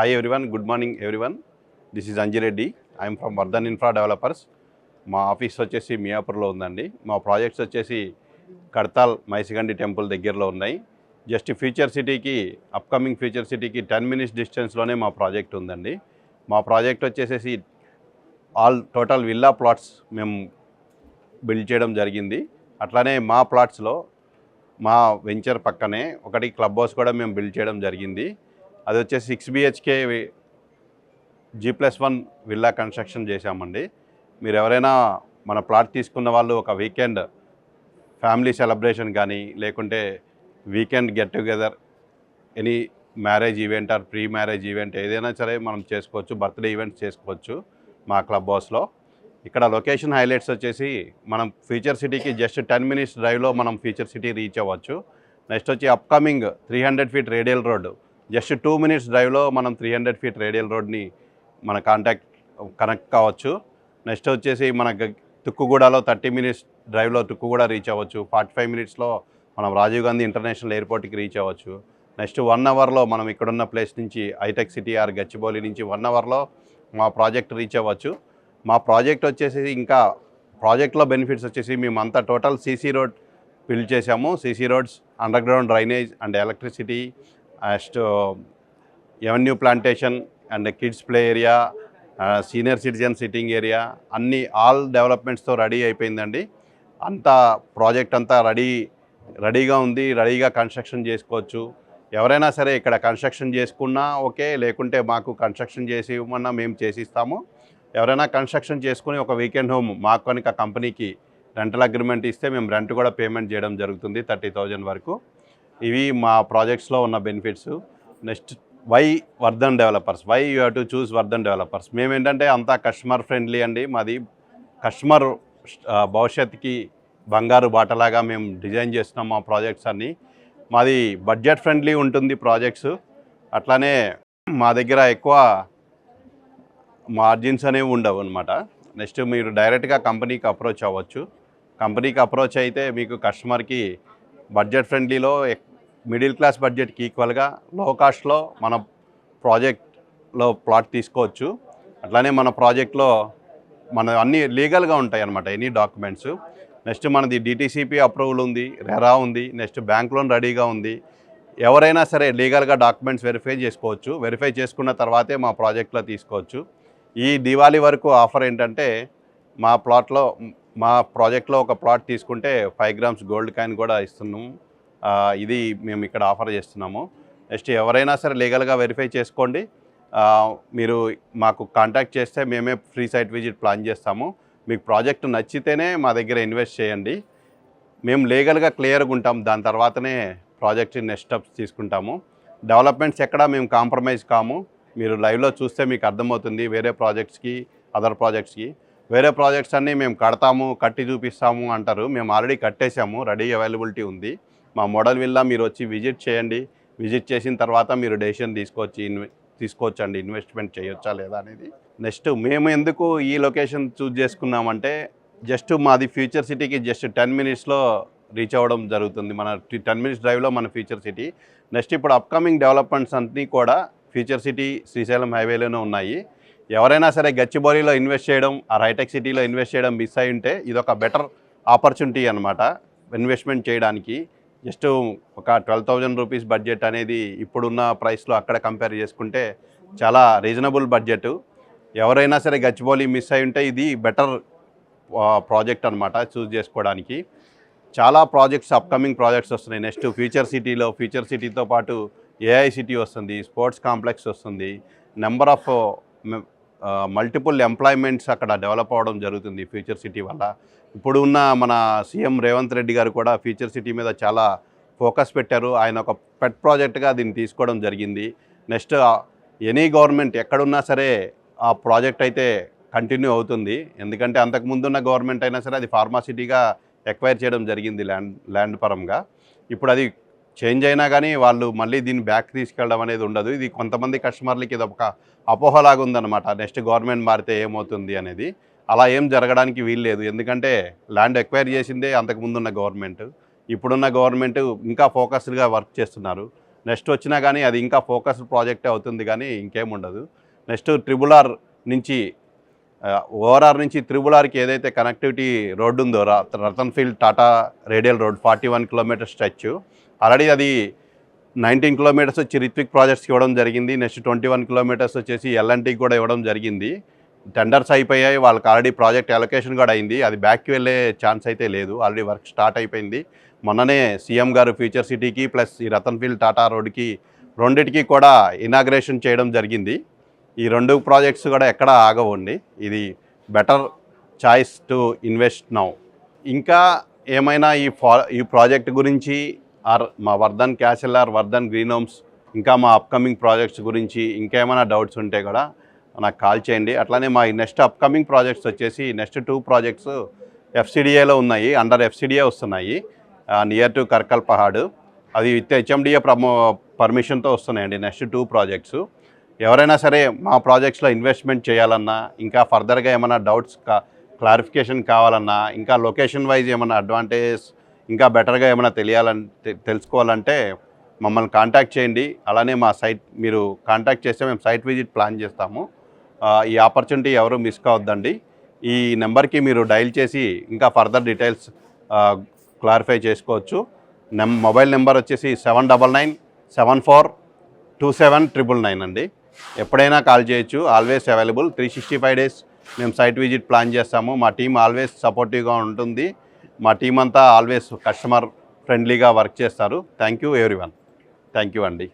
Hi everyone, good morning everyone. This is Anjireddy. I am from Vardhan Infra Developers. మా office వచ్చేసి మియాపూర్లో ఉందండి. మా projects వచ్చేసి Kadthal Maisigandi temple దగ్గరలో ఉన్నాయి. జస్ట్ ఫ్యూచర్ సిటీకి అప్కమింగ్ ఫ్యూచర్ సిటీకి 10 minutes డిస్టెన్స్లోనే మా ప్రాజెక్ట్ ఉందండి. మా ప్రాజెక్ట్ వచ్చేసేసి ఆల్ టోటల్ విల్లా ప్లాట్స్ మేము బిల్డ్ చేయడం జరిగింది. అట్లానే మా ప్లాట్స్లో మా వెంచర్ పక్కనే ఒకటి క్లబ్ హౌస్ కూడా మేము బిల్డ్ చేయడం జరిగింది. అది వచ్చేసి 6 BHK G+1 విల్లా కన్స్ట్రక్షన్ చేశామండి. మీరు ఎవరైనా మన ప్లాట్ తీసుకున్న వాళ్ళు ఒక వీకెండ్ ఫ్యామిలీ సెలబ్రేషన్ కానీ లేకుంటే weekend get together any marriage event are pre marriage event ఏదైనా సరే మనం చేసుకోవచ్చు, బర్త్డే ఈవెంట్స్ చేసుకోవచ్చు మా క్లబ్ హౌస్లో. ఇక్కడ లొకేషన్ హైలైట్స్ వచ్చేసి మనం ఫ్యూచర్ సిటీకి జస్ట్ 10 minutes డ్రైవ్లో మనం ఫ్యూచర్ సిటీ రీచ్ అవ్వచ్చు. నెక్స్ట్ వచ్చి upcoming 300 feet radial road just 2 minutes డ్రైవ్లో మనం 300 feet రేడియల్ రోడ్ని మన కనెక్ట్ కావచ్చు. నెక్స్ట్ వచ్చేసి మన తుక్కుగూడలో 30 minutes డ్రైవ్లో తుక్కుగూడ రీచ్ అవ్వచ్చు. 45 minutesలో మనం రాజీవ్ గాంధీ ఇంటర్నేషనల్ ఎయిర్పోర్ట్కి రీచ్ అవ్వచ్చు. నెక్స్ట్ 1 hourలో మనం ఇక్కడున్న ప్లేస్ నుంచి హైటెక్ సిటీ ఆర్ గచ్చిబౌలి నుంచి 1 hourలో మా ప్రాజెక్ట్ రీచ్ అవ్వచ్చు. మా ప్రాజెక్ట్ వచ్చేసి ఇంకా ప్రాజెక్ట్లో బెనిఫిట్స్ వచ్చేసి మేమంతా టోటల్ CC రోడ్ బిల్డ్ చేసాము. CC roads, under ground drainage and electricity, next avenue plantation and kids play area, senior citizen sitting area అన్నీ ఆల్ డెవలప్మెంట్స్తో రెడీ అయిపోయిందండి. అంతా ప్రాజెక్ట్ అంతా రెడీగా ఉంది. రెడీగా కన్స్ట్రక్షన్ చేసుకోవచ్చు. ఎవరైనా సరే ఇక్కడ కన్స్ట్రక్షన్ చేసుకున్నా ఓకే, లేకుంటే మాకు కన్స్ట్రక్షన్ చేసి ఇవ్వమన్నా మేము చేసిస్తాము. ఎవరైనా కన్స్ట్రక్షన్ చేసుకుని ఒక వీకెండ్ హోమ్ మాకు కనుక కంపెనీకి రెంటల్ అగ్రిమెంట్ ఇస్తే మేము రెంట్ కూడా పేమెంట్ చేయడం జరుగుతుంది 30,000 వరకు. ఇవి మా ప్రాజెక్ట్స్లో ఉన్న benefits. Next why Vardhan developers, why you have to choose Vardhan developers. మేమేంటంటే అంతా కస్టమర్ ఫ్రెండ్లీ అండి. మాది కస్టమర్ భవిష్యత్తుకి బంగారు బాటలాగా మేము డిజైన్ చేస్తున్నాం మా ప్రాజెక్ట్స్ అన్నీ. మాది బడ్జెట్ ఫ్రెండ్లీ ఉంటుంది ప్రాజెక్ట్స్. అట్లానే మా దగ్గర ఎక్కువ మార్జిన్స్ అనేవి ఉండవు అనమాట. నెక్స్ట్ మీరు డైరెక్ట్గా కంపెనీకి అప్రోచ్ అవ్వచ్చు. కంపెనీకి అప్రోచ్ అయితే మీకు కస్టమర్కి బడ్జెట్ ఫ్రెండ్లీలో మిడిల్ క్లాస్ బడ్జెట్కి ఈక్వల్గా లో కాస్ట్లో మన ప్రాజెక్ట్లో ప్లాట్ తీసుకోవచ్చు. అట్లానే మన ప్రాజెక్ట్లో మన అన్నీ లీగల్గా ఉంటాయి అన్నమాట, ఎనీ డాక్యుమెంట్స్. నెక్స్ట్ మనది DTCP అప్రూవల్ ఉంది, రెరా ఉంది, నెక్స్ట్ బ్యాంక్ లోన్ రెడీగా ఉంది. ఎవరైనా సరే లీగల్గా డాక్యుమెంట్స్ వెరిఫై చేసుకోవచ్చు. వెరిఫై చేసుకున్న తర్వాతే మా ప్రాజెక్ట్లో తీసుకోవచ్చు. ఈ దివాళీ వరకు ఆఫర్ ఏంటంటే మా ప్రాజెక్ట్లో ఒక ప్లాట్ తీసుకుంటే 5 grams గోల్డ్ కాయిన్ కూడా ఇస్తున్నాము. ఇది మేము ఇక్కడ ఆఫర్ చేస్తున్నాము. నెక్స్ట్ ఎవరైనా సరే లీగల్గా వెరిఫై చేసుకోండి. మీరు మాకు కాంటాక్ట్ చేస్తే మేమే ఫ్రీ సైట్ విజిట్ ప్లాన్ చేస్తాము. మీకు ప్రాజెక్ట్ నచ్చితేనే మా దగ్గర ఇన్వెస్ట్ చేయండి. మేము లీగల్గా క్లియర్గా ఉంటాం. దాని తర్వాతనే ప్రాజెక్ట్ నెక్స్ట్ స్టెప్స్ తీసుకుంటాము. డెవలప్మెంట్స్ ఎక్కడా మేము కాంప్రమైజ్ కాము. మీరు లైవ్లో చూస్తే మీకు అర్థమవుతుంది. వేరే ప్రాజెక్ట్స్కి, అదర్ ప్రాజెక్ట్స్కి, వేరే ప్రాజెక్ట్స్ అన్నీ మేము కట్టి చూపిస్తాము అంటారు. మేము ఆల్రెడీ కట్టేసాము, రెడీ అవైలబిలిటీ ఉంది. మా మోడల్ విల్లా మీరు వచ్చి విజిట్ చేయండి. విజిట్ చేసిన తర్వాత మీరు డెసిషన్ తీసుకోవచ్చండి, ఇన్వెస్ట్మెంట్ చేయొచ్చా లేదా అనేది. నెక్స్ట్ మేము ఎందుకు ఈ లొకేషన్ చూజ్ చేసుకున్నామంటే జస్ట్ మాది ఫ్యూచర్ సిటీకి జస్ట్ 10 minutesలో రీచ్ అవ్వడం జరుగుతుంది. మన 10 minutes డ్రైవ్లో మన ఫ్యూచర్ సిటీ. నెక్స్ట్ ఇప్పుడు అప్కమింగ్ డెవలప్మెంట్స్ అన్నీ కూడా ఫ్యూచర్ సిటీ శ్రీశైలం హైవేలోనే ఉన్నాయి. ఎవరైనా సరే గచ్చిబౌలిలో ఇన్వెస్ట్ చేయడం, ఆ హైటెక్ సిటీలో ఇన్వెస్ట్ చేయడం మిస్ అయి ఉంటే ఇదొక బెటర్ ఆపర్చునిటీ అనమాట ఇన్వెస్ట్మెంట్ చేయడానికి. జస్ట్ ఒక 12,000 rupees బడ్జెట్ అనేది ఇప్పుడున్న ప్రైస్లో అక్కడ కంపేర్ చేసుకుంటే చాలా రీజనబుల్ బడ్జెట్. ఎవరైనా సరే గచ్చిబౌలి మిస్ అయి ఉంటే ఇది బెటర్ ప్రాజెక్ట్ అనమాట చూస్ చేసుకోవడానికి. చాలా ప్రాజెక్ట్స్, అప్కమింగ్ ప్రాజెక్ట్స్ వస్తున్నాయి. నెక్స్ట్ ఫ్యూచర్ సిటీతో పాటు AI సిటీ వస్తుంది, స్పోర్ట్స్ కాంప్లెక్స్ వస్తుంది. నెంబర్ ఆఫ్ మల్టిపుల్ ఎంప్లాయ్మెంట్స్ అక్కడ డెవలప్ అవ్వడం జరుగుతుంది ఫ్యూచర్ సిటీ వల్ల. ఇప్పుడు ఉన్న మన సీఎం రేవంత్ రెడ్డి గారు కూడా ఫ్యూచర్ సిటీ మీద చాలా ఫోకస్ పెట్టారు. ఆయన ఒక పెట్ ప్రాజెక్ట్గా దీన్ని తీసుకోవడం జరిగింది. నెక్స్ట్ ఎనీ గవర్నమెంట్ ఎక్కడున్నా సరే ఆ ప్రాజెక్ట్ అయితే కంటిన్యూ అవుతుంది. ఎందుకంటే అంతకుముందున్న గవర్నమెంట్ అయినా సరే అది ఫార్మాసిటీగా ఎక్వైర్ చేయడం జరిగింది ల్యాండ్ పరంగా. ఇప్పుడు అది చేంజ్ అయినా కానీ వాళ్ళు మళ్ళీ దీన్ని బ్యాక్ తీసుకెళ్ళడం అనేది ఉండదు. ఇది కొంతమంది కస్టమర్లకి ఇది ఒక అపోహలాగా ఉందన్నమాట, నెక్స్ట్ గవర్నమెంట్ మారితే ఏమవుతుంది అనేది. అలా ఏం జరగడానికి వీల్లేదు. ఎందుకంటే ల్యాండ్ ఎక్వైర్ చేసిందే అంతకుముందున్న గవర్నమెంట్. ఇప్పుడున్న గవర్నమెంట్ ఇంకా ఫోకస్డ్గా వర్క్ చేస్తున్నారు. నెక్స్ట్ వచ్చినా కానీ అది ఇంకా ఫోకస్డ్ ప్రాజెక్టే అవుతుంది కానీ ఇంకేం ఉండదు. నెక్స్ట్ ట్రిబుల్ ఆర్ నుంచి ఓఆర్ఆర్ నుంచి త్రిబుల్ ఆర్కి ఏదైతే కనెక్టివిటీ రోడ్డు ఉందో రతన్ఫీల్డ్ Tata radial road 41 kilometre stretch, already అది 19 కిలోమీటర్స్ వచ్చి రిత్విక్ ప్రాజెక్ట్స్కి ఇవ్వడం జరిగింది. నెక్స్ట్ 21 కిలోమీటర్స్ వచ్చేసి ఎల్ఎన్టీకి కూడా ఇవ్వడం జరిగింది. టెండర్స్ అయిపోయాయి, వాళ్ళకి ఆల్రెడీ ప్రాజెక్ట్ అలొకేషన్ కూడా అయింది. అది బ్యాక్కి వెళ్ళే ఛాన్స్ అయితే లేదు, ఆల్రెడీ వర్క్ స్టార్ట్ అయిపోయింది. మొన్ననే సీఎం గారు ఫ్యూచర్ సిటీకి ప్లస్ ఈ రతన్ఫీల్డ్ టాటా రోడ్కి రెండిటికి కూడా ఇనాగ్రేషన్ చేయడం జరిగింది. ఈ 2 ప్రాజెక్ట్స్ కూడా ఎక్కడ ఆగవండి. ఇది better choice to invest now. ఇంకా ఏమైనా ఈ ప్రాజెక్ట్ గురించి మా Vardhan castle Vardhan green homes ఇంకా మా అప్కమింగ్ ప్రాజెక్ట్స్ గురించి ఇంకేమైనా డౌట్స్ ఉంటే కూడా నాకు కాల్ చేయండి. అట్లానే మా నెక్స్ట్ అప్కమింగ్ ప్రాజెక్ట్స్ వచ్చేసి నెక్స్ట్ 2 ప్రాజెక్ట్స్ ఎఫ్సిడిఏలో ఉన్నాయి, అండర్ ఎఫ్సిడిఏ వస్తున్నాయి, నియర్ టు కర్కల్ పహాడ్. అది విత్ హెచ్ఎండిఏ పర్మిషన్తో వస్తున్నాయండి నెక్స్ట్ 2 ప్రాజెక్ట్స్. ఎవరైనా సరే మా ప్రాజెక్ట్స్లో ఇన్వెస్ట్మెంట్ చేయాలన్నా, ఇంకా ఫర్దర్గా ఏమైనా డౌట్స్ క్లారిఫికేషన్ కావాలన్నా, ఇంకా లొకేషన్ వైజ్ ఏమైనా అడ్వాంటేజెస్ ఇంకా బెటర్గా ఏమైనా తెలుసుకోవాలంటే మమ్మల్ని కాంటాక్ట్ చేయండి. అలానే మా సైట్ మీరు కాంటాక్ట్ చేస్తే మేము సైట్ విజిట్ ప్లాన్ చేస్తాము. ఈ ఆపర్చునిటీ ఎవరు మిస్ కావద్దండి. ఈ నెంబర్కి మీరు డైల్ చేసి ఇంకా ఫర్దర్ డీటెయిల్స్ క్లారిఫై చేసుకోవచ్చు. మొబైల్ నెంబర్ వచ్చేసి 7997427999 అండి. ఎప్పుడైనా కాల్ చేయొచ్చు, ఆల్వేస్ అవైలబుల్. 365 డేస్ మేము సైట్ విజిట్ ప్లాన్ చేస్తాము. మా టీం ఆల్వేస్ సపోర్టివ్గా ఉంటుంది. మా టీం అంతా ఆల్వేస్ కస్టమర్ ఫ్రెండ్లీగా వర్క్ చేస్తారు. Thank you everyone. Thank you అండి.